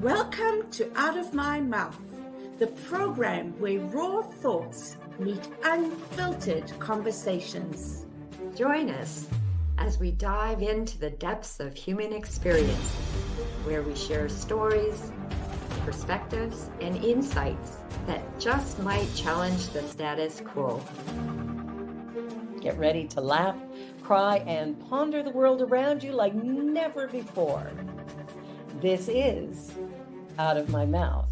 Welcome to Out of My Mouth, the program where raw thoughts meet unfiltered conversations. Join us as we dive into the depths of human experience, where we share stories, perspectives, and insights that just might challenge the status quo. Get ready to laugh, cry, and ponder the world around you like never before. This is Out of My Mouth.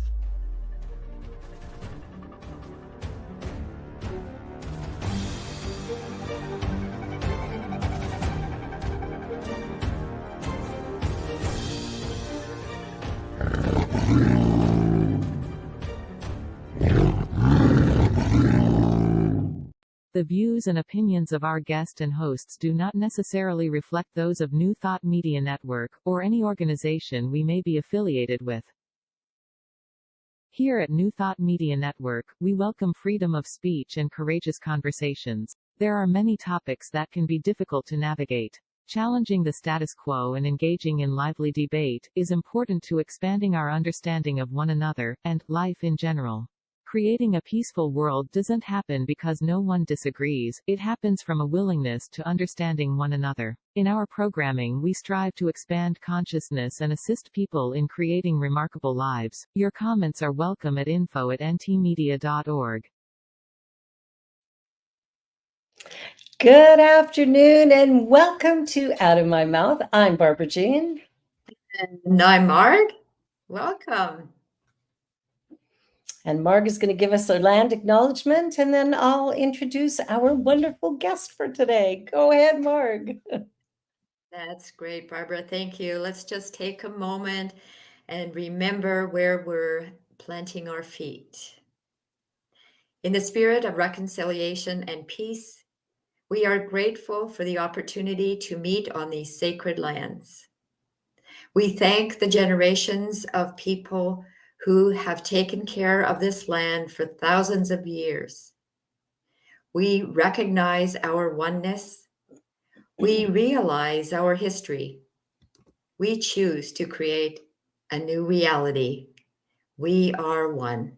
The views and opinions of our guest and hosts do not necessarily reflect those of New Thought Media Network, or any organization we may be affiliated with. Here at New Thought Media Network, we welcome freedom of speech and courageous conversations. There are many topics that can be difficult to navigate. Challenging the status quo and engaging in lively debate is important to expanding our understanding of one another, and life in general. Creating a peaceful world doesn't happen because no one disagrees, it happens from a willingness to understanding one another. In our programming, we strive to expand consciousness and assist people in creating remarkable lives. Your comments are welcome at info@ntmedia.org. Good afternoon and welcome to Out of My Mouth. I'm Barbara Jean. And I'm Marg. Welcome. And Marg is going to give us a land acknowledgement, and then I'll introduce our wonderful guest for today. Go ahead, Marg. That's great, Barbara. Thank you. Let's just take a moment and remember where we're planting our feet. In the spirit of reconciliation and peace, we are grateful for the opportunity to meet on these sacred lands. We thank the generations of people who have taken care of this land for thousands of years. We recognize our oneness. We realize our history. We choose to create a new reality. We are one.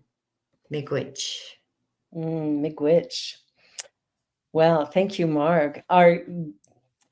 Miigwech. Miigwech. Well, thank you, Marg.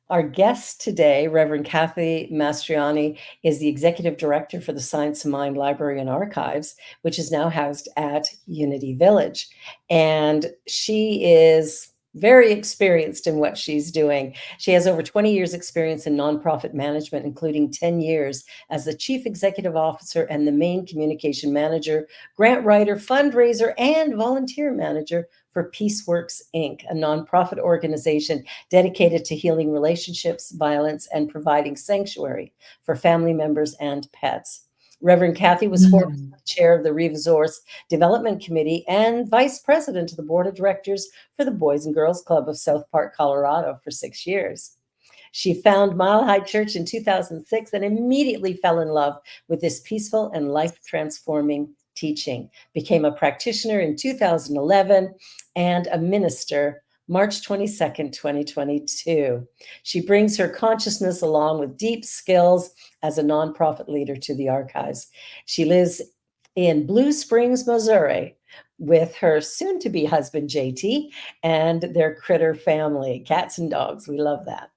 Our guest today, Reverend Kathy Mastroianni, is the Executive Director for the Science of Mind Library and Archives, which is now housed at Unity Village. And she is very experienced in what she's doing. She has over 20 years experience in nonprofit management, including 10 years as the Chief Executive Officer and the main communication manager, grant writer, fundraiser, and volunteer manager for PeaceWorks, Inc., a nonprofit organization dedicated to healing relationships, violence, and providing sanctuary for family members and pets. Reverend Kathy was formerly chair of the Resource Development Committee and vice president of the board of directors for the Boys and Girls Club of South Park, Colorado for 6 years. She founded Mile High Church in 2006 and immediately fell in love with this peaceful and life-transforming teaching, became a practitioner in 2011 and a minister March 22nd, 2022. She brings her consciousness along with deep skills as a nonprofit leader to the archives. She lives in Blue Springs, Missouri, with her soon-to-be husband, JT, and their critter family, cats and dogs. We love that.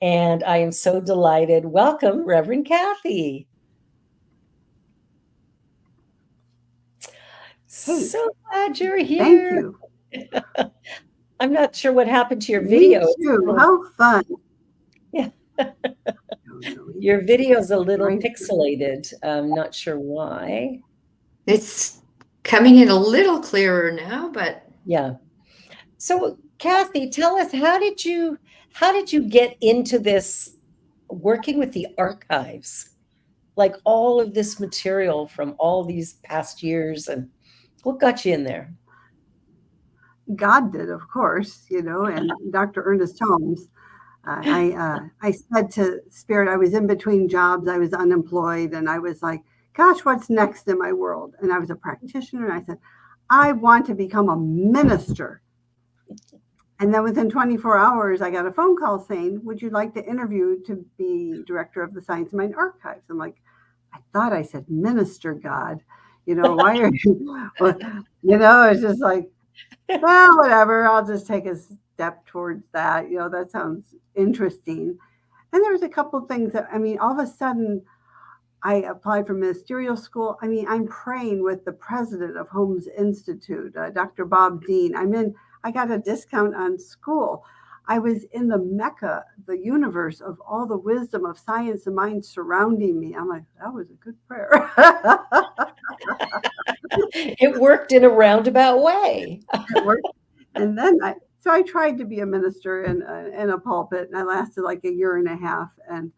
And I am so delighted. Welcome, Reverend Kathy. Hey, so glad you're here. Thank you. I'm not sure what happened to your video. Me too. How fun. Yeah. Your video's a little pixelated. I'm not sure why. It's coming in a little clearer now, but yeah. So, Kathy, tell us, how did you get into this, working with the archives, like all of this material from all these past years, and what got you in there? God did, of course, and Dr. Ernest Holmes. I said to Spirit, I was in between jobs, I was unemployed, and I was like, gosh, what's next in my world? And I was a practitioner, and I said, I want to become a minister. And then within 24 hours, I got a phone call saying, would you like to interview to be director of the Science of Mind Archives? I'm like, I thought I said minister, God. Why are you, it's just like, well, whatever. I'll just take a step towards that. That sounds interesting. And there's a couple of things that, all of a sudden, I applied for ministerial school. I'm praying with the president of Holmes Institute, Dr. Bob Dean. I got a discount on school. I was in the Mecca, the universe of all the wisdom of science and mind surrounding me. I'm like, that was a good prayer. It worked in a roundabout way. It worked. And then I tried to be a minister in a pulpit, and I lasted like a year and a half. And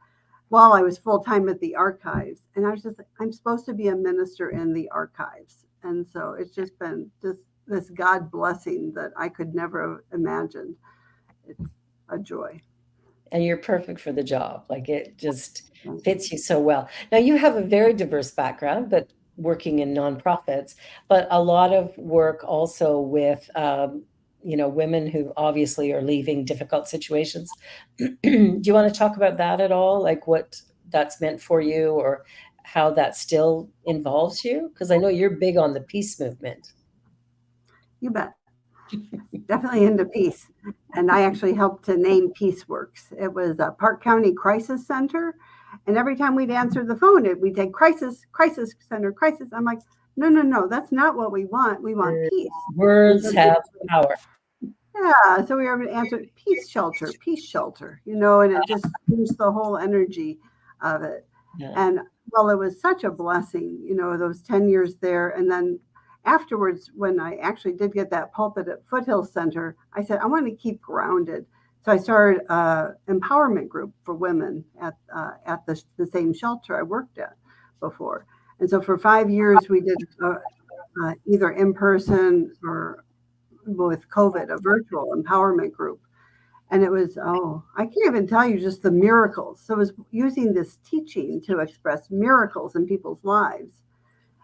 while I was full time at the archives, and I was just like, I'm supposed to be a minister in the archives. And so it's just been just this God blessing that I could never have imagined. It's a joy. And you're perfect for the job. Like, it just fits you so well. Now, you have a very diverse background, but working in nonprofits, but a lot of work also with, women who obviously are leaving difficult situations. Do you want to talk about that at all? Like what that's meant for you, or how that still involves you? Because I know you're big on the peace movement. You bet. Definitely into peace. And I actually helped to name PeaceWorks. It was a Park County Crisis Center. And every time we'd answer the phone, we'd say crisis center, crisis. I'm like, no, that's not what we want. We want peace. Words have power. Yeah. So we were able to answer peace shelter, and it just changed the whole energy of it. Yeah. And well, it was such a blessing, those 10 years there. And then afterwards, when I actually did get that pulpit at Foothill Center, I said, I want to keep grounded. So I started an empowerment group for women at the same shelter I worked at before. And so for 5 years, we did either in person or with COVID, a virtual empowerment group. And it was, I can't even tell you just the miracles. So it was using this teaching to express miracles in people's lives.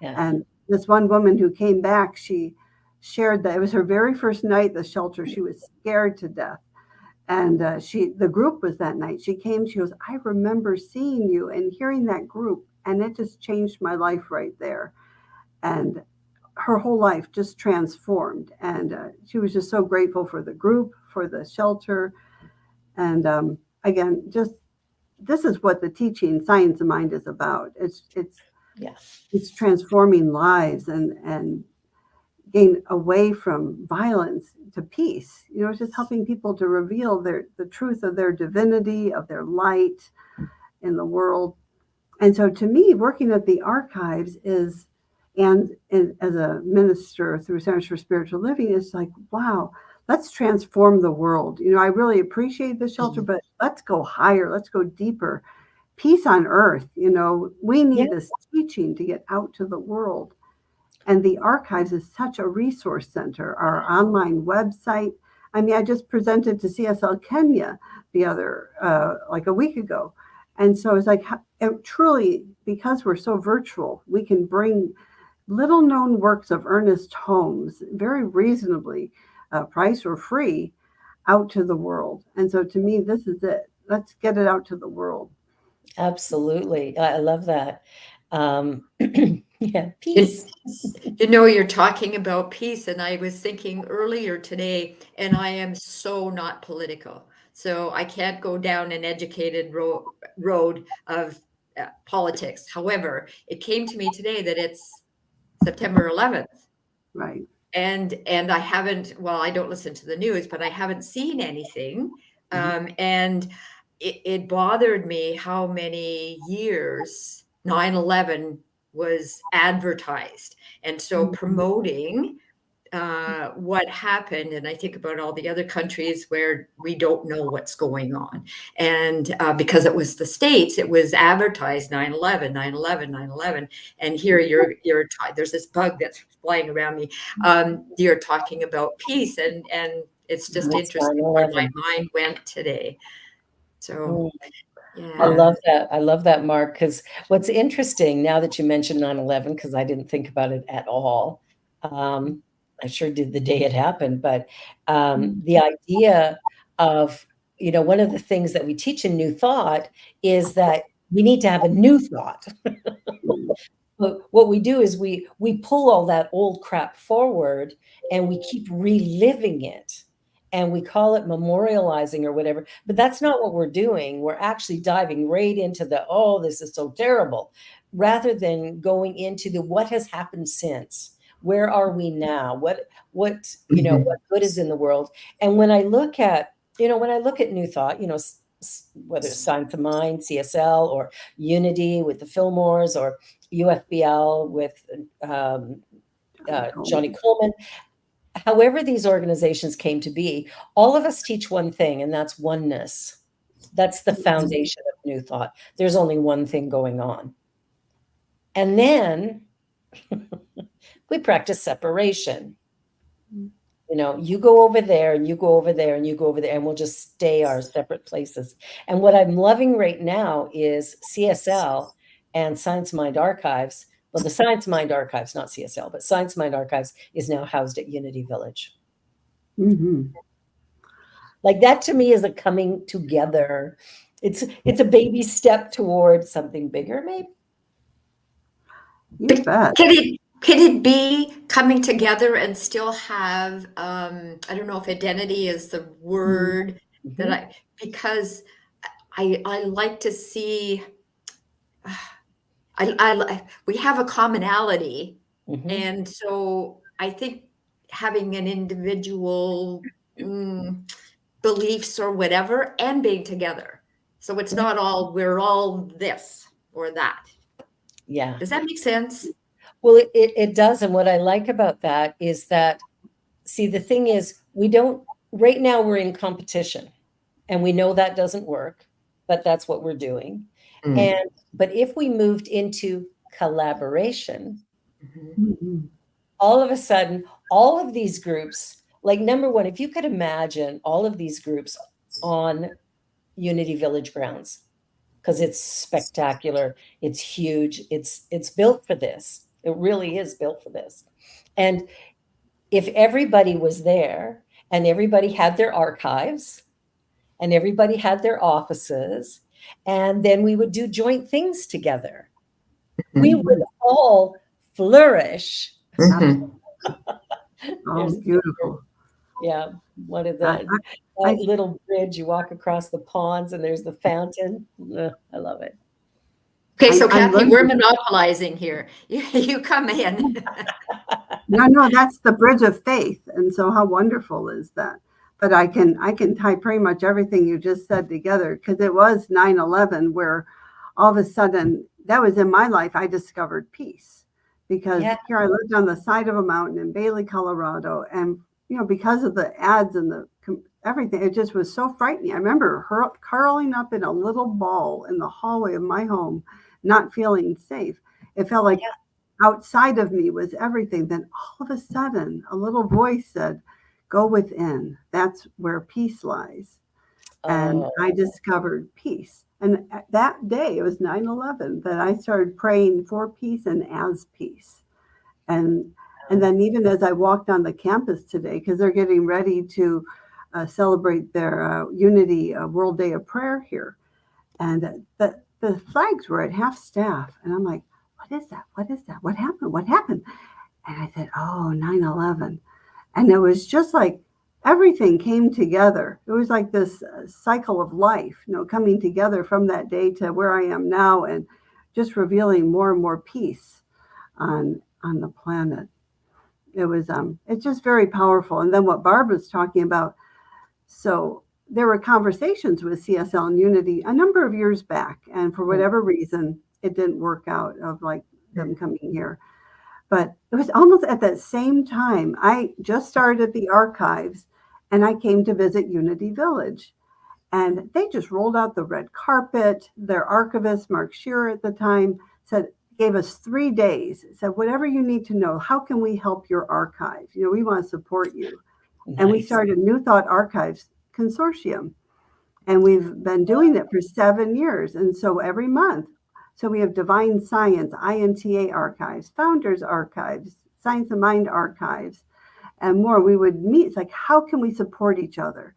Yeah. And this one woman who came back, she shared that it was her very first night at the shelter. She was scared to death. And the group was that night. She came, she goes, I remember seeing you and hearing that group, and it just changed my life right there. And her whole life just transformed. And she was just so grateful for the group, for the shelter. And again, just this is what the teaching Science of Mind is about. It's transforming lives and getting away from violence to peace. It's just helping people to reveal the truth of their divinity, of their light in the world. And so to me, working at the archives and as a minister through Centers for Spiritual Living, is like, wow, let's transform the world. I really appreciate the shelter, but let's go higher. Let's go deeper. Peace on earth. We need this teaching to get out to the world. And the archives is such a resource center, our online website. I just presented to CSL Kenya the other, like a week ago. And so it's like, truly, because we're so virtual, we can bring little known works of Ernest Holmes, very reasonably priced or free, out to the world. And so to me, this is it. Let's get it out to the world. Absolutely. I love that. Yeah, peace. You're talking about peace, and I was thinking earlier today, and I am so not political. So I can't go down an educated road of politics. However, it came to me today that it's September 11th. Right. And I haven't, well, I don't listen to the news, but I haven't seen anything. And it bothered me how many years 9/11 was advertised. And so promoting what happened, and I think about all the other countries where we don't know what's going on. And because it was the States, it was advertised 9/11, 9/11, 9/11. And here there's this bug that's flying around me. You're talking about peace, and it's just interesting where my mind went today. So, yeah. I love that. I love that, Mark, because what's interesting now that you mentioned 9/11, because I didn't think about it at all. I sure did the day it happened, but the idea of, one of the things that we teach in New Thought is that we need to have a new thought. But what we do is we pull all that old crap forward and we keep reliving it and we call it memorializing or whatever. But that's not what we're doing. We're actually diving right into the, oh, this is so terrible, rather than going into the what has happened since. Where are we now? What what good is in the world? And when I look at, when I look at New Thought, whether it's Science of Mind, CSL, or Unity with the Fillmores, or UFBL with Johnny Coleman, however these organizations came to be, all of us teach one thing, and that's oneness. That's the foundation of New Thought. There's only one thing going on. And then we practice separation. You go over there and you go over there and you go over there, and we'll just stay our separate places. And what I'm loving right now is CSL and Science Mind Archives. Well, the Science Mind Archives, not CSL, but Science Mind Archives is now housed at Unity Village. Like that to me is a coming together. It's a baby step towards something bigger, maybe. You bet. Could it be coming together and still have, I don't know if identity is the word because I like to see, we have a commonality. And so I think having an individual beliefs or whatever and being together. So it's not all, we're all this or that. Yeah. Does that make sense? Well, it does. And what I like about that is that, see, the thing is, right now we're in competition and we know that doesn't work, but that's what we're doing. But if we moved into collaboration, all of a sudden, all of these groups, like number one, if you could imagine all of these groups on Unity Village grounds, because it's spectacular, it's huge, it's built for this. It really is built for this. And if everybody was there and everybody had their archives and everybody had their offices, and then we would do joint things together, we would all flourish. Oh, beautiful. Yeah. One of that little bridge, you walk across the ponds and there's the fountain. I love it. Okay, so Kathy, we're monopolizing here. You come in. No, that's the bridge of faith. And so how wonderful is that? But I can tie pretty much everything you just said together, because it was 9/11 where all of a sudden, that was in my life, I discovered peace. Because here I lived on the side of a mountain in Bailey, Colorado. And, because of the ads and the everything, it just was so frightening. I remember curling up in a little ball in the hallway of my home, not feeling safe. It felt like outside of me was everything. Then all of a sudden, a little voice said, go within. That's where peace lies. And I discovered peace. And that day, it was 9/11, that I started praying for peace and as peace. And then even as I walked on the campus today, because they're getting ready to celebrate their Unity World Day of Prayer here. And the flags were at half staff. And I'm like, what is that? What is that? What happened? What happened? And I said, 9/11. And it was just like everything came together. It was like this cycle of life, coming together from that day to where I am now, and just revealing more and more peace on the planet. It was it's just very powerful. And then what Barbara's talking about, so there were conversations with CSL and Unity a number of years back, and for whatever reason, it didn't work out of like them coming here. But it was almost at that same time, I just started at the archives and I came to visit Unity Village. And they just rolled out the red carpet. Their archivist, Mark Shearer at the time, gave us 3 days, said, whatever you need to know, how can we help your archive? We want to support you. Nice. And we started New Thought Archives Consortium. And we've been doing it for 7 years. And so every month, so we have Divine Science, INTA Archives, Founders Archives, Science of Mind Archives, and more. We would meet. It's like, how can we support each other?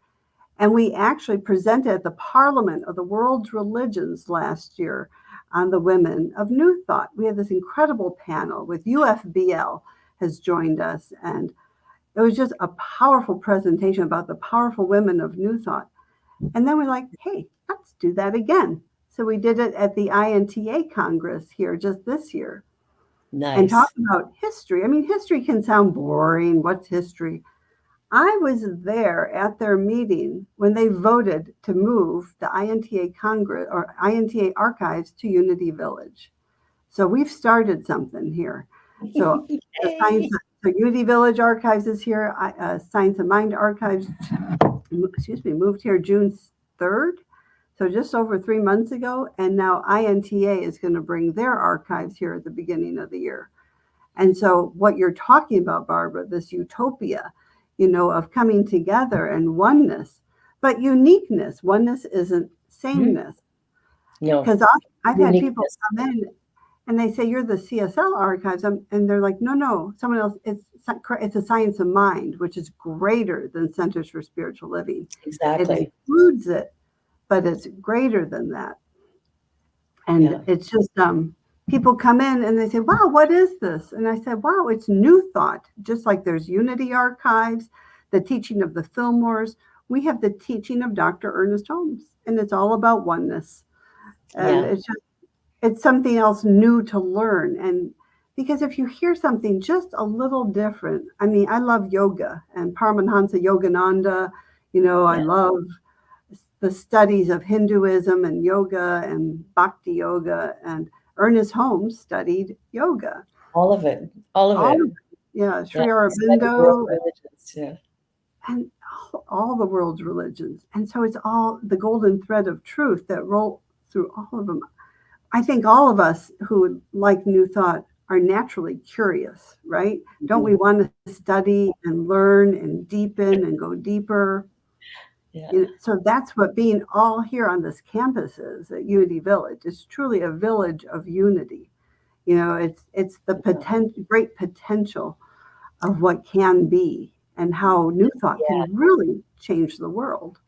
And we actually presented at the Parliament of the World's Religions last year, on the women of New Thought. We had this incredible panel with UFBL has joined us, and it was just a powerful presentation about the powerful women of New Thought. And then we're like, hey, let's do that again. So we did it at the INTA Congress here just this year. Nice. And talk about history. I mean, history can sound boring. What's history? I was there at their meeting when they voted to move the INTA Congress or INTA archives to Unity Village. So we've started something here. So the Unity Village Archives is here. Science of Mind Archives, moved here June 3rd. So just over 3 months ago. And now INTA is going to bring their archives here at the beginning of the year. And so what you're talking about, Barbara, this utopia, of coming together and oneness, but uniqueness. Oneness isn't sameness. No. Because I've had people come in and they say, you're the CSL archives. And they're like, no, someone else. It's a science of mind, which is greater than Centers for Spiritual Living. Exactly. It includes it, but it's greater than that. And it's just, people come in and they say, wow, what is this? And I said, wow, it's New Thought. Just like there's Unity Archives, the teaching of the Fillmores, we have the teaching of Dr. Ernest Holmes, and it's all about oneness. And it's something else new to learn. And because if you hear something just a little different, I mean, I love yoga and Paramahansa Yogananda, I love the studies of Hinduism and yoga and Bhakti yoga, and Ernest Holmes studied yoga. All of it. Yeah, Sri Aurobindo. Yeah. And all the world's religions. And so it's all the golden thread of truth that roll through all of them. I think all of us who like New Thought are naturally curious, right? Mm-hmm. Don't we want to study and learn and deepen and go deeper? Yeah. So that's what being all here on this campus is at Unity Village. It's truly a village of unity. It's the great potential of what can be and how New Thought can really change the world.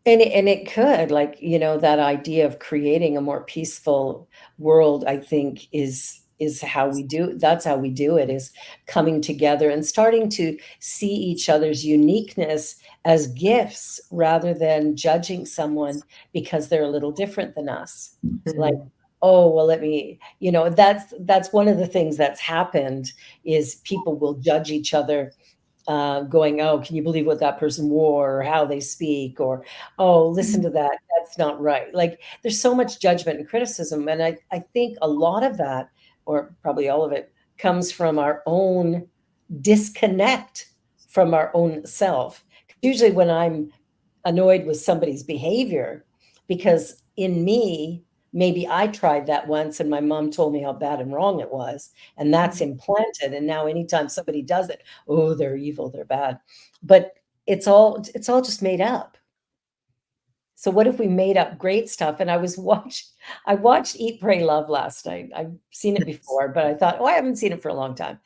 And it could, that idea of creating a more peaceful world, I think is how we do. That's how we do it, is coming together and starting to see each other's uniqueness as gifts rather than judging someone because they're a little different than us. Mm-hmm. Like, oh, well, let me, that's one of the things that's happened is people will judge each other. Going, oh, can you believe what that person wore or how they speak, or, oh, listen to that, that's not right. Like, there's so much judgment and criticism. And I think a lot of that, or probably all of it, comes from our own disconnect from our own self. Usually when I'm annoyed with somebody's behavior, because in me, maybe I tried that once and my mom told me how bad and wrong it was. And that's implanted. And now anytime somebody does it, oh, they're evil, they're bad. But it's all just made up. So what if we made up great stuff? And I watched Eat, Pray, Love last night. I've seen it before, but I thought, I haven't seen it for a long time.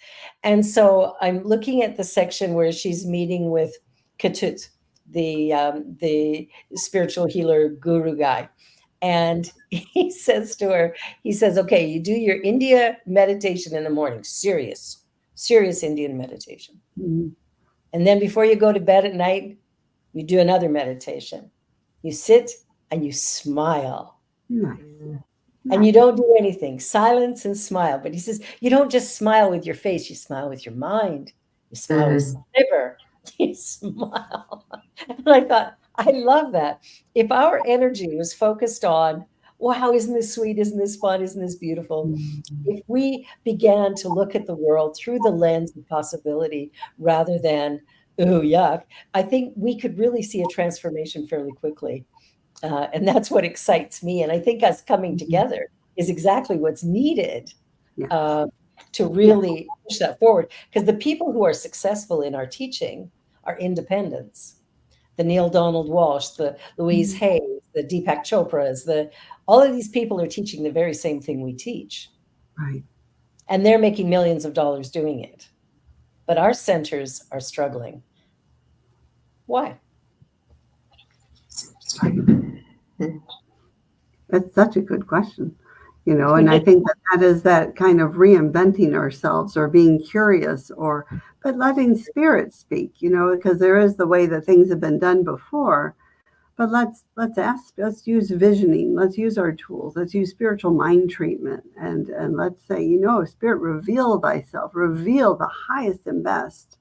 And so I'm looking at the section where she's meeting with Ketut, the spiritual healer guru guy. And he says to her, okay, you do your India meditation in the morning, serious Indian meditation. Mm-hmm. And then before you go to bed at night, you do another meditation. You sit and you smile. Mm-hmm. And you don't do anything, silence and smile. But he says, you don't just smile with your face, you smile with your mind. You smile with your liver. You smile. And I thought, I love that. If our energy was focused on, wow, isn't this sweet? Isn't this fun? Isn't this beautiful? Mm-hmm. If we began to look at the world through the lens of possibility rather than, oh, yuck, I think we could really see a transformation fairly quickly. And that's what excites me. And I think us coming together is exactly what's needed to really push that forward. Because the people who are successful in our teaching are independents. The Neil Donald Walsh, the Louise Hay, the Deepak Chopras, all of these people are teaching the very same thing we teach. Right. And they're making millions of dollars doing it. But our centers are struggling. Why? That's such a good question. And I think that is that kind of reinventing ourselves or being curious but letting spirit speak, because there is the way that things have been done before. But let's use visioning. Let's use our tools. Let's use spiritual mind treatment. And let's say, Spirit, reveal thyself, reveal the highest and best,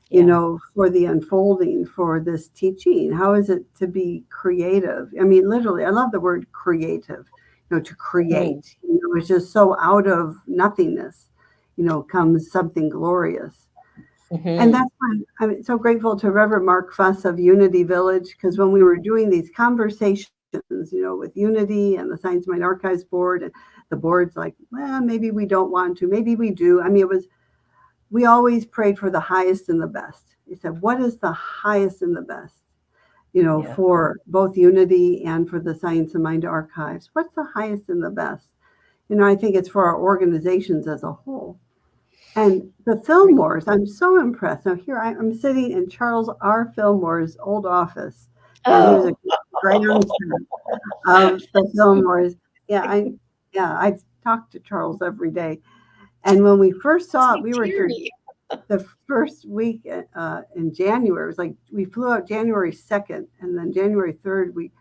for the unfolding, for this teaching. How is it to be creative? I mean, literally, I love the word creative, to create. It's just so out of nothingness, comes something glorious. And that's why I'm so grateful to Reverend Mark Fuss of Unity Village, because when we were doing these conversations, with Unity and the Science Mind Archives Board, and the board's like, well, maybe we don't want to, maybe we do. I mean, we always prayed for the highest and the best. We said, what is the highest and the best, for both Unity and for the Science and Mind Archives? What's the highest and the best? I think it's for our organizations as a whole. And the Fillmores, I'm so impressed. Now here I'm sitting in Charles R. Fillmore's old office. And he was a grandson of the Fillmores. I talk to Charles every day. And when we first saw it, we were here the first week in January. It was like we flew out January 2nd, and then January 3rd we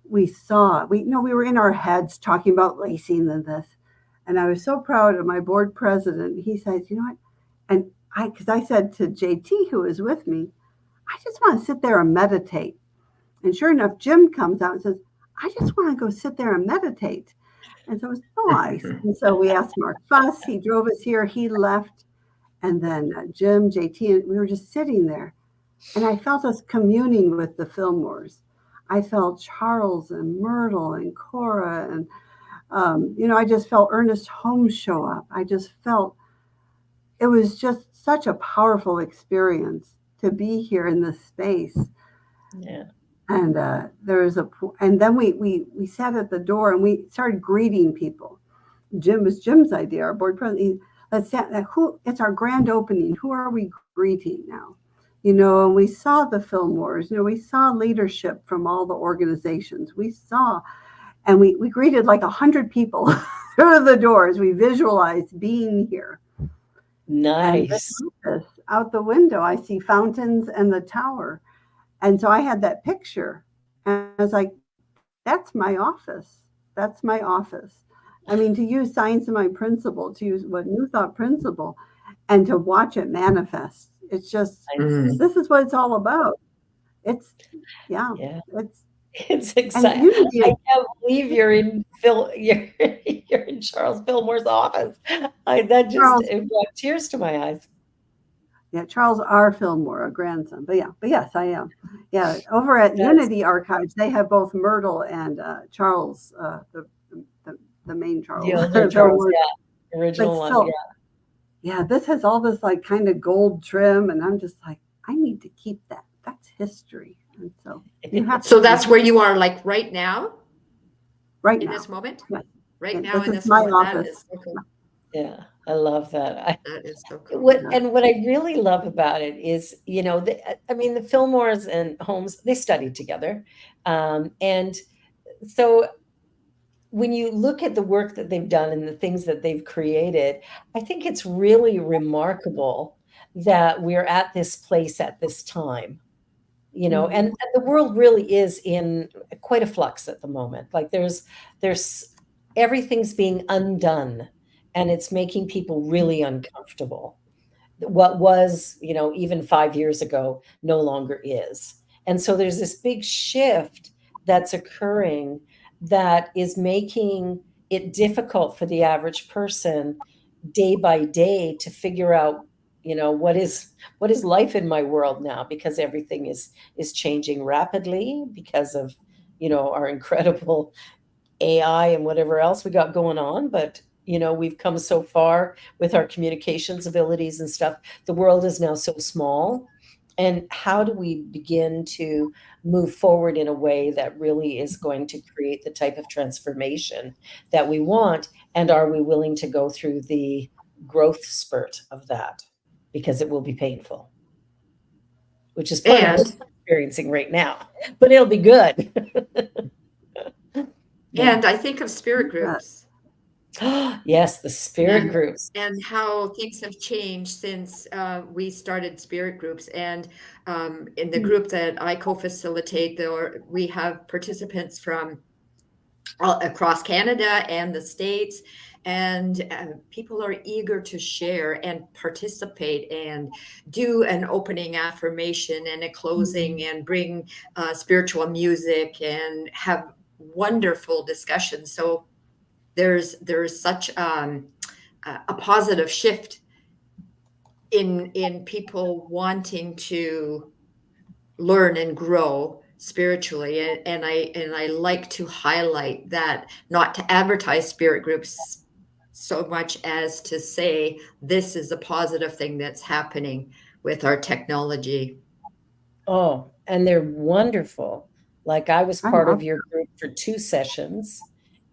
were in our heads talking about lacing and this. And I was so proud of my board president. He says, you know what? And because I said to JT, who was with me, I just want to sit there and meditate. And sure enough, Jim comes out and says, I just want to go sit there and meditate. And so it was nice. And so we asked Mark Fuss. He drove us here. He left. And then Jim, JT, and we were just sitting there. And I felt us communing with the Fillmores. I felt Charles and Myrtle and Cora and I just felt Ernest Holmes show up. I just felt it was just such a powerful experience to be here in this space. Yeah. And and then we sat at the door and we started greeting people. Jim's idea, our board president. It's our grand opening. Who are we greeting now? And we saw the Fillmores. We saw leadership from all the organizations. And we greeted like 100 people through the doors. We visualized being here. Nice. And out the window, I see fountains and the tower. And so I had that picture. And I was like, that's my office. That's my office. I mean, to use Science of Mind principle, to use what New Thought principle, and to watch it manifest. It's just, this is what it's all about. It's exciting. I can't believe you're in you're in Charles Fillmore's office. That just brought tears to my eyes. Yeah, Charles R. Fillmore, a grandson. But yes, I am. Yeah, over at Unity Archives, they have both Myrtle and Charles, the main Charles. The older Charles, original one. Yeah, this has all this like kind of gold trim, and I'm just like, I need to keep that. That's history. And so you have so that's where you are, like right now? Right in now. this moment? Yes. Right now in this my moment. office. That is so cool. Yeah, I love that. That is so cool. What I really love about it is, the Fillmores and Holmes, they studied together. And so when you look at the work that they've done and the things that they've created, I think it's really remarkable that we're at this place at this time, and the world really is in quite a flux at the moment. Like there's everything's being undone, and it's making people really uncomfortable. What was, even 5 years ago no longer is. And so there's this big shift that's occurring that is making it difficult for the average person day by day to figure out, what is life in my world now, because everything is changing rapidly because of, our incredible AI and whatever else we got going on. But we've come so far with our communications abilities and stuff. The world is now so small. And how do we begin to move forward in a way that really is going to create the type of transformation that we want? And are we willing to go through the growth spurt of that? Because it will be painful, which is part of what we're experiencing right now. But it'll be good. And I think of spirit groups. Yes, the spirit and groups. and how things have changed since we started spirit groups. And in the group that I co-facilitate, we have participants from all across Canada and the States, and people are eager to share and participate and do an opening affirmation and a closing and bring spiritual music and have wonderful discussions. So there's such a positive shift in people wanting to learn and grow spiritually. And I like to highlight that, not to advertise spirit groups so much as to say this is a positive thing that's happening with our technology. Oh, and they're wonderful. Like I was I part love of your group for 2 sessions,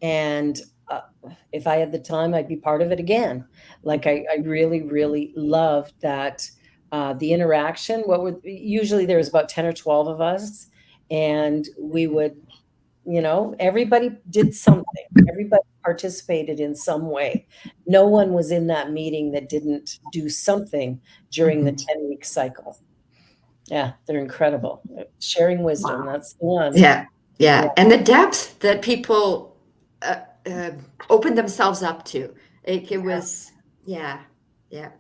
and uh, if I had the time, I'd be part of it again. Like I really, really loved that the interaction. What would usually there was about 10 or 12 of us, and we would, everybody did something. Everybody participated in some way. No one was in that meeting that didn't do something during the 10-week cycle. Yeah, they're incredible. Sharing wisdom, Wow. that's the one. Yeah, Yeah. yeah, and the depth that people uh, uh, opened themselves up to. It was, yeah, yeah.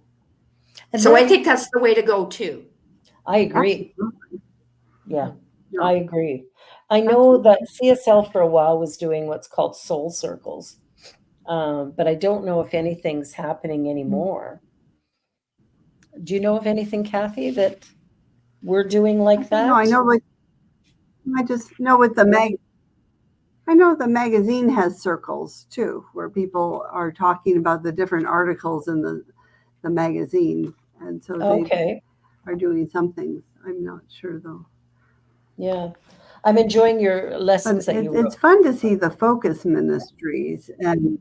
And So I that think that's the way to go too. I agree. Absolutely. Yeah, Yeah, I agree. I know absolutely. that CSL for a while was doing what's called soul circles, but I don't know if anything's happening anymore. Do you know of anything, Kathy, that we're doing I like don't know. that? I just know with the I know the magazine has circles too, where people are talking about the different articles in the magazine. And so they Okay, are doing something. I'm not sure though. yeah. I'm enjoying your But lessons that you it's wrote. fun to see the focus ministries. And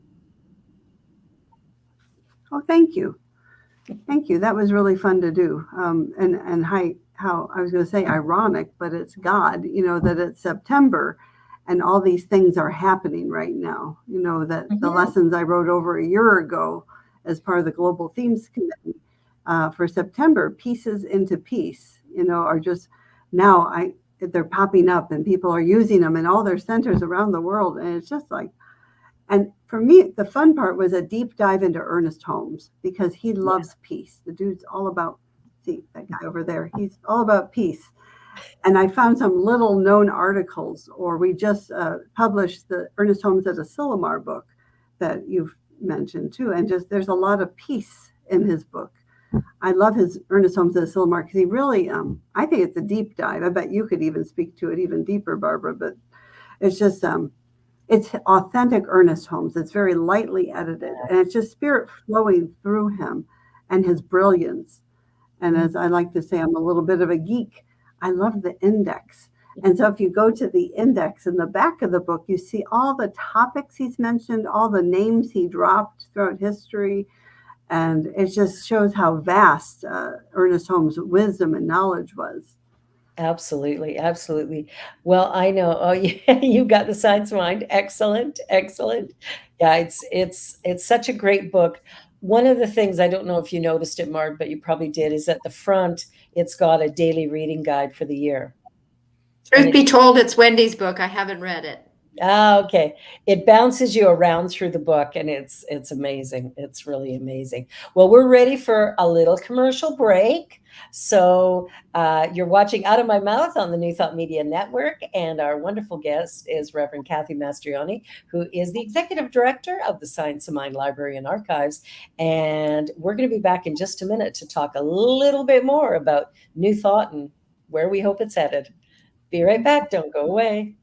oh, thank you. Thank you. That was really fun to do. And how I was going to say ironic, but it's God, that it's September and all these things are happening right now. That the Mhm. lessons I wrote over a year ago as part of the Global Themes Committee for September, Pieces into Peace, are just now they're popping up and people are using them in all their centers around the world. And it's just like, and for me, the fun part was a deep dive into Ernest Holmes because he Yeah. loves peace. The dude's all about, see that guy over there, he's all about peace. And I found some little known articles, or we just published the Ernest Holmes at Asilomar book that you've mentioned too. And just there's a lot of peace in his book. I love his Ernest Holmes at Asilomar because he really, I think it's a deep dive. I bet you could even speak to it even deeper, Barbara, but it's just, it's authentic Ernest Holmes. It's very lightly edited, and it's just spirit flowing through him and his brilliance. And as I like to say, I'm a little bit of a geek. I love the index. And so if you go to the index in the back of the book, you see all the topics he's mentioned, all the names he dropped throughout history. And it just shows how vast Ernest Holmes' wisdom and knowledge was. Absolutely, absolutely. Well, I know. Oh, yeah, you got the science mind. Excellent, excellent. Yeah, it's such a great book. One of the things I don't know if you noticed it, Mark, but you probably did, is at the front it's got a daily reading guide for the year, and Truth be told, it's Wendy's book. I haven't read it. Okay. It bounces you around through the book and it's amazing. It's really amazing. Well, we're ready for a little commercial break. So you're watching Out of My Mouth on the New Thought Media Network, and our wonderful guest is Reverend Kathy Mastroianni, who is the Executive Director of the Science of Mind Library and Archives. And we're going to be back in just a minute to talk a little bit more about New Thought and where we hope it's headed. Be right back. Don't go away.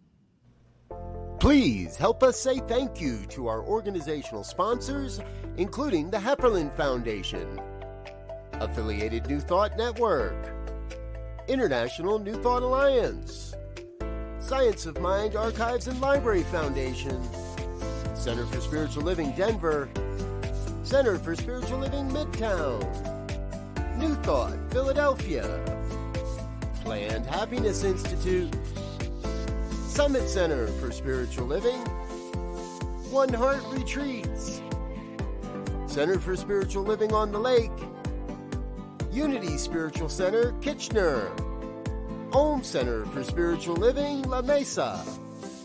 Please help us say thank you to our organizational sponsors, including the Hepperlin Foundation, Affiliated New Thought Network, International New Thought Alliance, Science of Mind Archives and Library Foundation, Center for Spiritual Living Denver, Center for Spiritual Living Midtown, New Thought Philadelphia, Planned Happiness Institute, Summit Center for Spiritual Living, One Heart Retreats, Center for Spiritual Living on the Lake, Unity Spiritual Center, Kitchener, Om Center for Spiritual Living, La Mesa,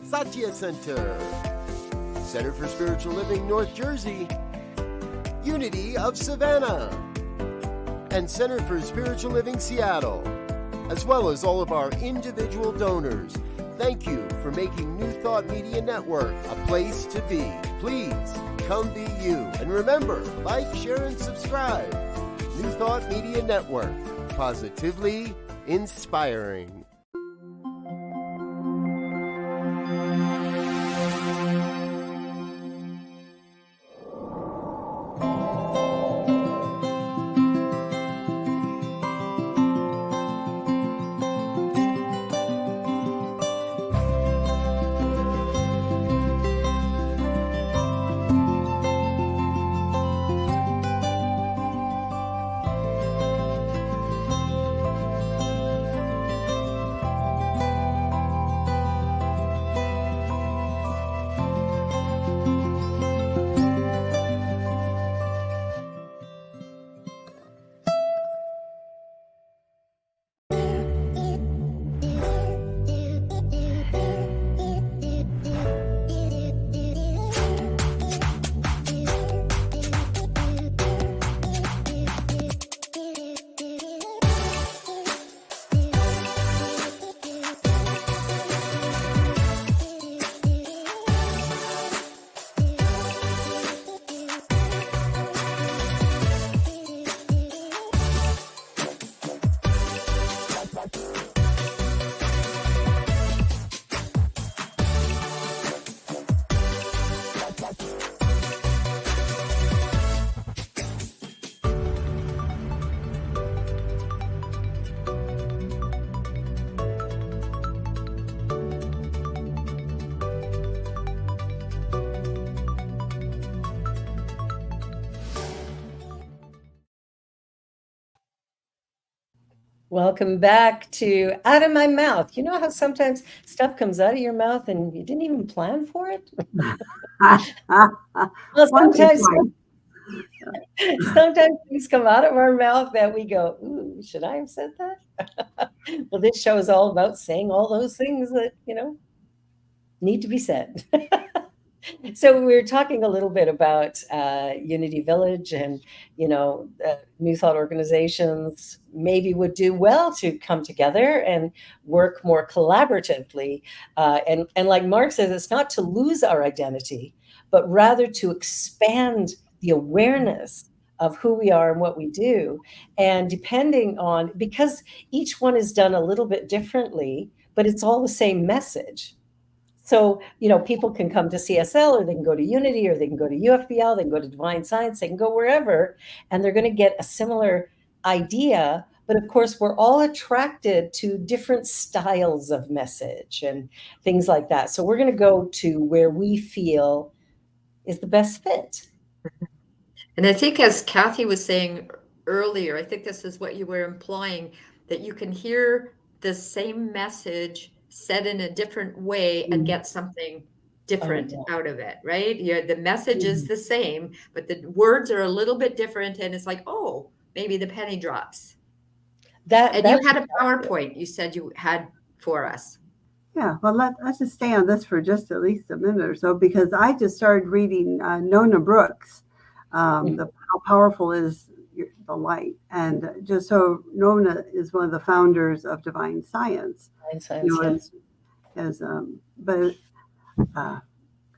Satya Center, Center for Spiritual Living, North Jersey, Unity of Savannah, and Center for Spiritual Living, Seattle, as well as all of our individual donors. Thank you for making New Thought Media Network a place to be. Please come be you. And remember, like, share, and subscribe. New Thought Media Network, positively inspiring. Welcome back to Out of My Mouth. You know how sometimes stuff comes out of your mouth and you didn't even plan for it? Well, sometimes things come out of our mouth that we go, ooh, should I have said that? Well, this show is all about saying all those things that, need to be said. So we were talking a little bit about Unity Village and, New Thought organizations maybe would do well to come together and work more collaboratively. And like Mark says, it's not to lose our identity, but rather to expand the awareness of who we are and what we do. And depending on, because each one is done a little bit differently, but it's all the same message. So, people can come to CSL, or they can go to Unity, or they can go to UFBL, they can go to Divine Science, they can go wherever, and they're going to get a similar idea. But of course, we're all attracted to different styles of message and things like that. So we're going to go to where we feel is the best fit. And I think, as Kathy was saying earlier, I think this is what you were implying, that you can hear the same message said in a different way and get something different out of it, right? The message is the same, but the words are a little bit different, and it's like, oh, maybe the penny drops. And you had a PowerPoint you said you had for us. Yeah, well, let's just stay on this for just at least a minute or so, because I just started reading Nona Brooks, How Powerful is the Light. And just so, Nona is one of the founders of Divine Science.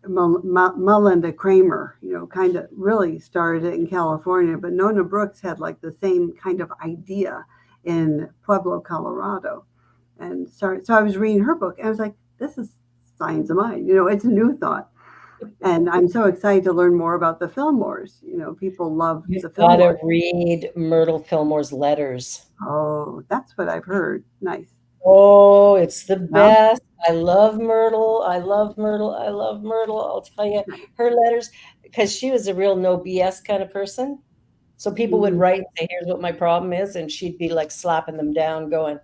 Melinda Kramer, kind of really started it in California, but Nona Brooks had like the same kind of idea in Pueblo, Colorado. And so I was reading her book and I was like, this is Science of Mind. It's a new thought. And I'm so excited to learn more about the Fillmores. People love the Fillmores. You've got to read Myrtle Fillmore's letters. Oh, that's what I've heard. Nice. Oh, it's the best. I love Myrtle. I love Myrtle. I love Myrtle. I'll tell you, her letters, because she was a real no BS kind of person. So people would write and say, here's what my problem is. And she'd be like slapping them down going,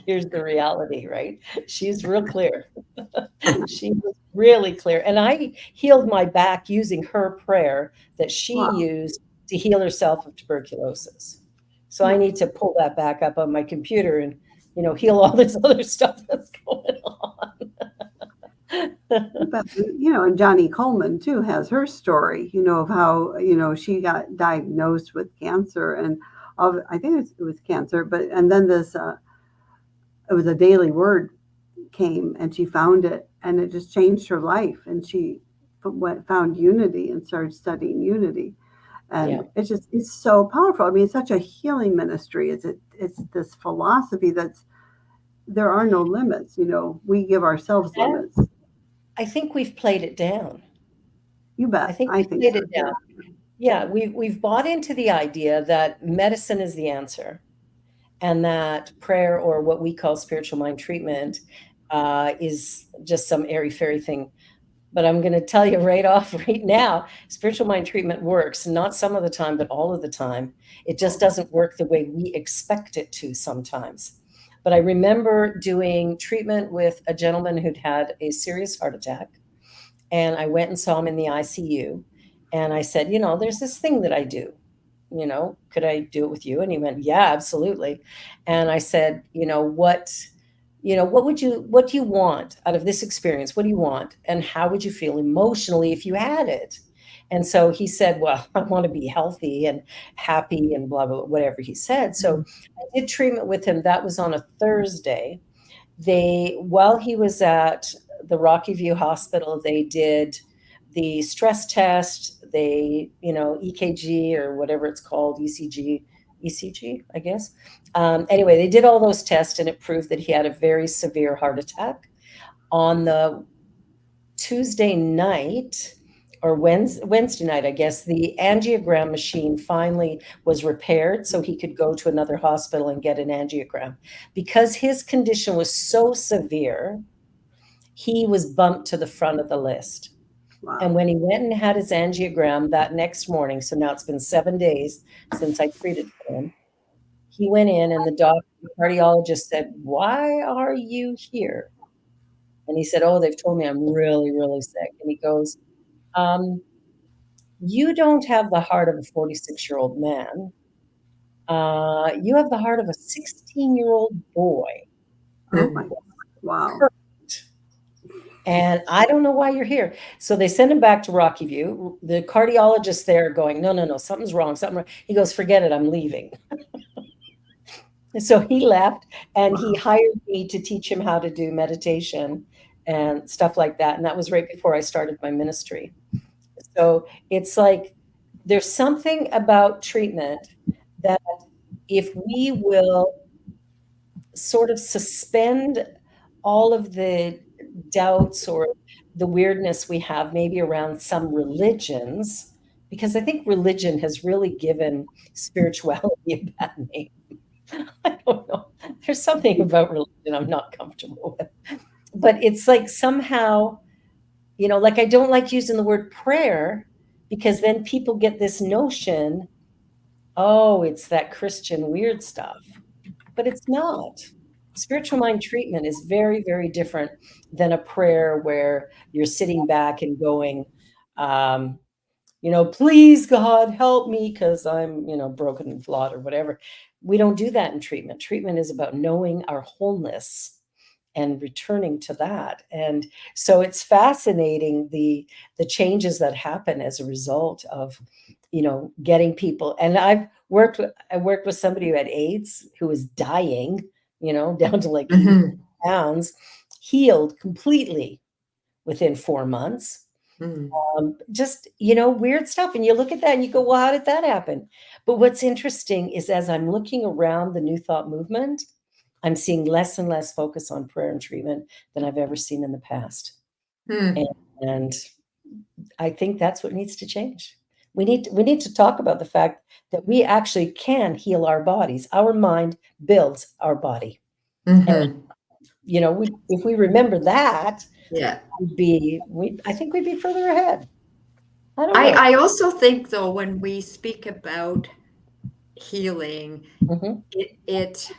Here's the reality, right? She's real clear. She was really clear. And I healed my back using her prayer that she Wow. used to heal herself of tuberculosis. So I need to pull that back up on my computer and, heal all this other stuff that's going on. But, and Johnny Coleman too has her story, of how, she got diagnosed with cancer and I think it was cancer, and then it was a daily word came and she found it and it just changed her life. And she found unity and started studying unity. And it's so powerful. I mean, it's such a healing ministry. It's this philosophy there are no limits. We give ourselves limits. I think we've played it down. You bet. I think we've played it down. Yeah, we've bought into the idea that medicine is the answer, and that prayer, or what we call spiritual mind treatment, is just some airy-fairy thing. But I'm going to tell you right now, spiritual mind treatment works, not some of the time, but all of the time. It just doesn't work the way we expect it to sometimes. But I remember doing treatment with a gentleman who'd had a serious heart attack. And I went and saw him in the ICU. And I said, there's this thing that I do. Could I do it with you? And he went, yeah, absolutely. And I said, what do you want out of this experience? What do you want? And how would you feel emotionally if you had it? And so he said, well, I want to be healthy and happy and blah, blah, whatever he said. So I did treatment with him. That was on a Thursday. While he was at the Rocky View Hospital, they did the stress test, EKG or whatever it's called, ECG, I guess. Anyway, they did all those tests and it proved that he had a very severe heart attack. On the Tuesday night, or Wednesday night, I guess, the angiogram machine finally was repaired so he could go to another hospital and get an angiogram. Because his condition was so severe, he was bumped to the front of the list. Wow. And when he went and had his angiogram that next morning, so now it's been 7 days since I treated him, he went in and the cardiologist said, why are you here? And he said, oh, they've told me I'm really, really sick. And he goes, you don't have the heart of a 46-year-old man. You have the heart of a 16-year-old boy. Oh my God. Wow. Perfect. And I don't know why you're here. So they send him back to Rocky View. The cardiologist there going, no, something's wrong. He goes, forget it, I'm leaving. So he left and he hired me to teach him how to do meditation and stuff like that. And that was right before I started my ministry. So it's like there's something about treatment that if we will sort of suspend all of the doubts or the weirdness we have maybe around some religions, because I think religion has really given spirituality a bad name. I don't know. There's something about religion I'm not comfortable with. But it's like somehow, like I don't like using the word prayer because then people get this notion, oh, it's that Christian weird stuff. But it's not. Spiritual mind treatment is very, very different than a prayer where you're sitting back and going, please God, help me because I'm, broken and flawed or whatever. We don't do that in treatment. Treatment is about knowing our wholeness and returning to that. And so it's fascinating the changes that happen as a result of, getting people. And I worked with somebody who had AIDS, who was dying, down to like 80 pounds, healed completely within 4 months. Just, weird stuff. And you look at that and you go, well, how did that happen? But what's interesting is as I'm looking around the New Thought movement, I'm seeing less and less focus on prayer and treatment than I've ever seen in the past. And I think that's what needs to change. We need to talk about the fact that we actually can heal our bodies. Our mind builds our body. And, if we remember that, I think we'd be further ahead. I don't know. I also think, though, when we speak about healing, it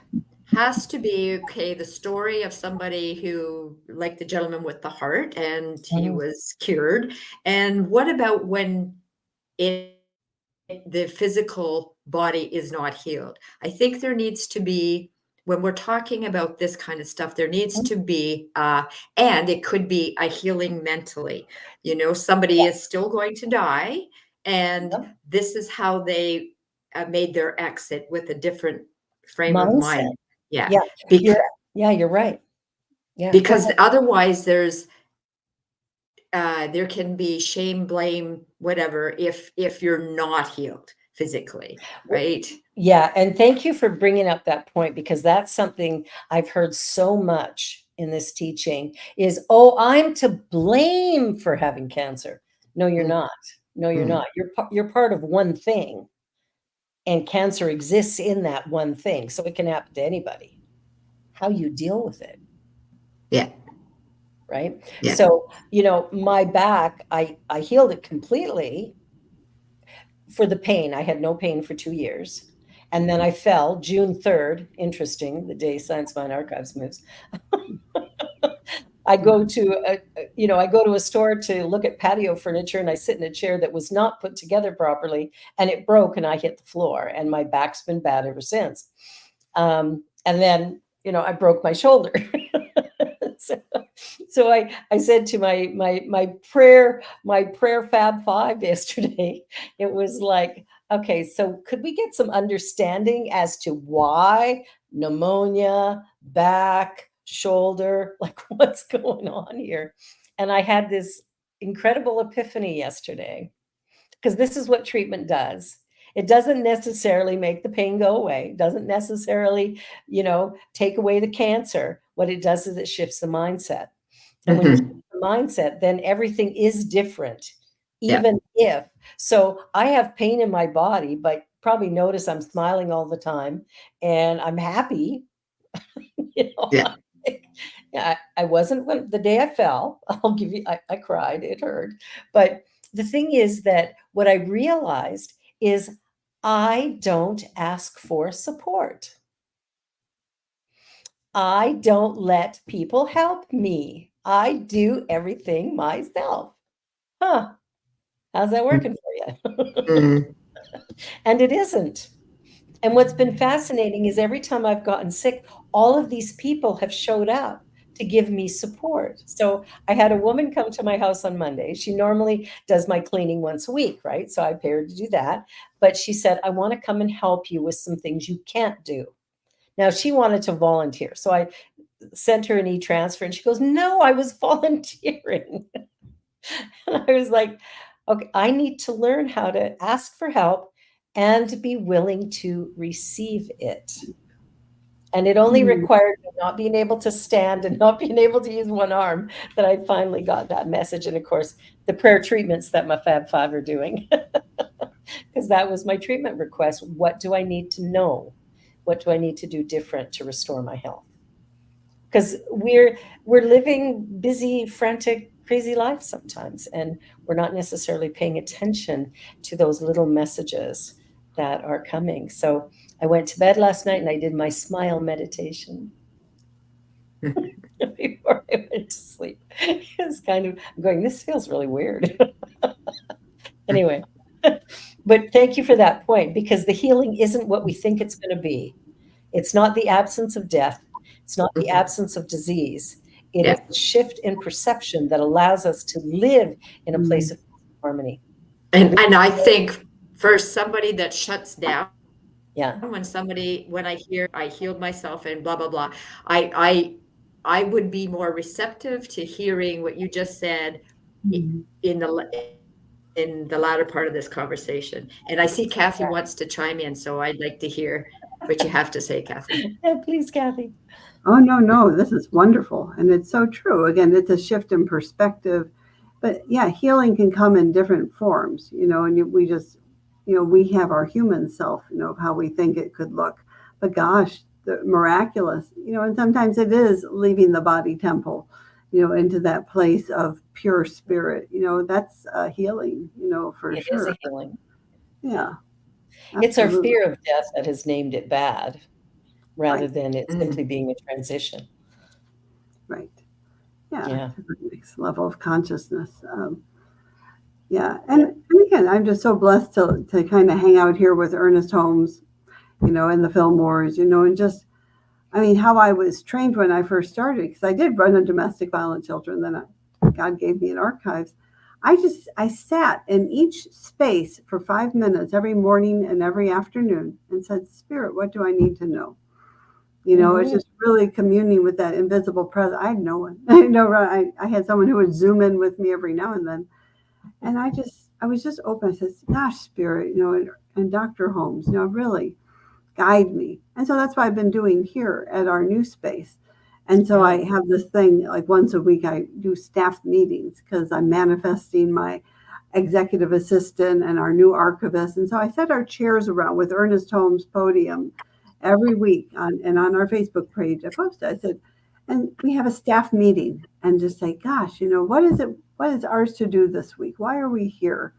has to be, okay, the story of somebody who, like the gentleman with the heart, and he was cured. And what about when the physical body is not healed? I think there needs to be, when we're talking about this kind of stuff, there needs to be, and it could be a healing mentally. Somebody is still going to die, and this is how they made their exit, with a different frame of Mindset. mind. Yeah. Yeah. You're right. Yeah. Because otherwise there can be shame, blame, whatever, if you're not healed physically, right? Yeah. And thank you for bringing up that point, because that's something I've heard so much in this teaching is, oh, I'm to blame for having cancer. No, you're not. No, you're not. You're part of one thing, and cancer exists in that one thing. So it can happen to anybody. How you deal with it. Yeah. Right. Yeah. So, my back, I healed it completely for the pain. I had no pain for 2 years. And then I fell June 3rd. Interesting, the day Science Mind Archives moves. I go to a store to look at patio furniture, and I sit in a chair that was not put together properly, and it broke, and I hit the floor, and my back's been bad ever since. And then, I broke my shoulder. So I said to my prayer Fab Five yesterday, it was like, okay, so could we get some understanding as to why pneumonia, back, shoulder, like what's going on here? And I had this incredible epiphany yesterday, because this is what treatment does. It doesn't necessarily make the pain go away, doesn't necessarily, take away the cancer. What it does is it shifts the mindset. And when you shift the mindset, then everything is different, even if. So I have pain in my body, but probably notice I'm smiling all the time and I'm happy. I wasn't the day I fell. I'll give you, I cried, it hurt. But the thing is that what I realized is I don't ask for support. I don't let people help me. I do everything myself. Huh. How's that working for you? And it isn't. And what's been fascinating is every time I've gotten sick, all of these people have showed up to give me support. So I had a woman come to my house on Monday. She normally does my cleaning once a week, right? So I pay her to do that. But she said, I want to come and help you with some things you can't do. Now, she wanted to volunteer. So I sent her an e-transfer, and she goes, no, I was volunteering. And I was like, okay, I need to learn how to ask for help and be willing to receive it. And it only required me not being able to stand and not being able to use one arm that I finally got that message. And of course, the prayer treatments that my Fab Five are doing, because that was my treatment request. What do I need to know? What do I need to do different to restore my health? Because we're living busy, frantic, crazy lives sometimes, and we're not necessarily paying attention to those little messages that are coming. So I went to bed last night and I did my smile meditation before I went to sleep. It was kind of going, this feels really weird. Anyway, but thank you for that point, because the healing isn't what we think it's going to be. It's not the absence of death. It's not the absence of disease. It is a shift in perception that allows us to live in a place of harmony. And I think for somebody that shuts down, when I hear I healed myself and blah, blah, blah, I would be more receptive to hearing what you just said in the latter part of this conversation. And I see Kathy wants to chime in, so I'd like to hear what you have to say, Kathy. Yeah, please, Kathy. Oh, no, this is wonderful. And it's so true. Again, it's a shift in perspective. But yeah, healing can come in different forms, and we just, we have our human self, how we think it could look. But gosh, the miraculous, and sometimes it is leaving the body temple, into that place of pure spirit. That's healing, for It sure. is a healing. Yeah. It's our absolutely. fear of death that has named it bad. rather Right. than it simply being a transition. Right. Yeah. Yeah. To the next level of consciousness. Yeah. And again, I'm just so blessed to kind of hang out here with Ernest Holmes, you know, and the Fillmores, you know, and just, I mean, how I was trained when I first started, because I did run a domestic violent children, then God gave me an archives. I sat in each space for 5 minutes every morning and every afternoon and said, Spirit, what do I need to know? You know, it's just really communing with that invisible presence. I had no one. I had someone who would Zoom in with me every now and then. And I was just open. I said, gosh, Spirit, you know, and Dr. Holmes, you know, really guide me. And so that's what I've been doing here at our new space. And so I have this thing, like once a week, I do staff meetings because I'm manifesting my executive assistant and our new archivist. And so I set our chairs around with Ernest Holmes' podium every week and on our Facebook page. I posted, I said, and we have a staff meeting and just say, gosh, you know, what is ours to do this week? Why are we here?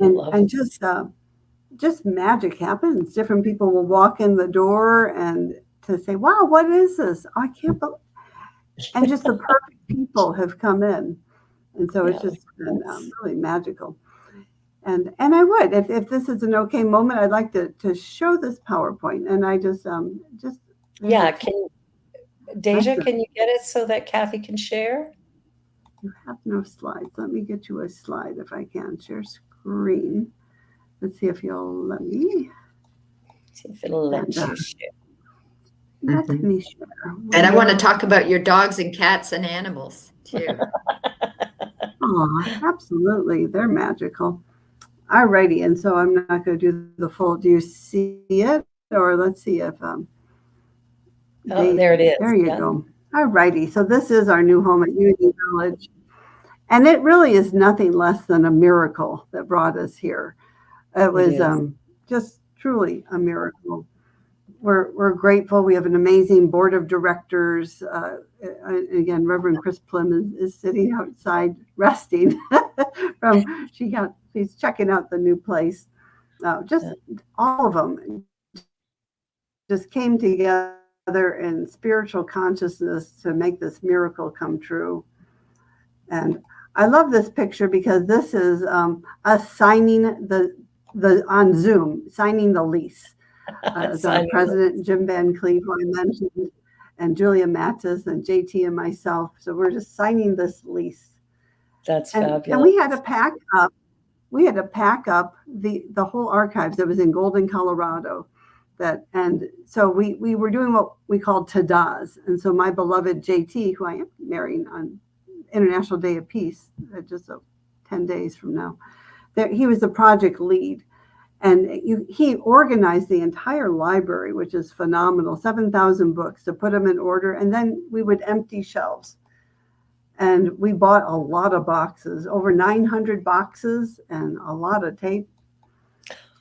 And just magic happens. Different people will walk in the door and to say, wow, what is this? Oh, I can't believe, and just the perfect people have come in. And so it's just been really magical. And I would, if this is an okay moment, I'd like to show this PowerPoint. And I just yeah, Deja, can you get it so that Kathy can share? You have no slides. Let me get you a slide if I can. Share screen. Let's see if you'll let me. See if it'll let you share. Let me share. And I want to talk about your dogs and cats and animals too. Oh, absolutely. They're magical. Alrighty. And so I'm not going to do the full. Do you see it? Or let's see if there it is. There you go. Alrighty. So this is our new home at Unity Village. And it really is nothing less than a miracle that brought us here. It was just truly a miracle. We're grateful. We have an amazing board of directors. Again, Reverend Chris Plim is sitting outside resting she's checking out the new place. Just all of them just came together in spiritual consciousness to make this miracle come true. And I love this picture because this is us signing the on Zoom, signing the lease. Our president, Jim Van Cleve, who I mentioned, and Julia Mattes and JT and myself. So we're just signing this lease. That's fabulous. And we had to pack up. We had to pack up the whole archives that was in Golden, Colorado. And so we were doing what we called tadas. And so my beloved JT, who I am marrying on International Day of Peace, just 10 days from now, he was the project lead. And he organized the entire library, which is phenomenal, 7,000 books, to put them in order. And then we would empty shelves. And we bought a lot of boxes, over 900 boxes and a lot of tape.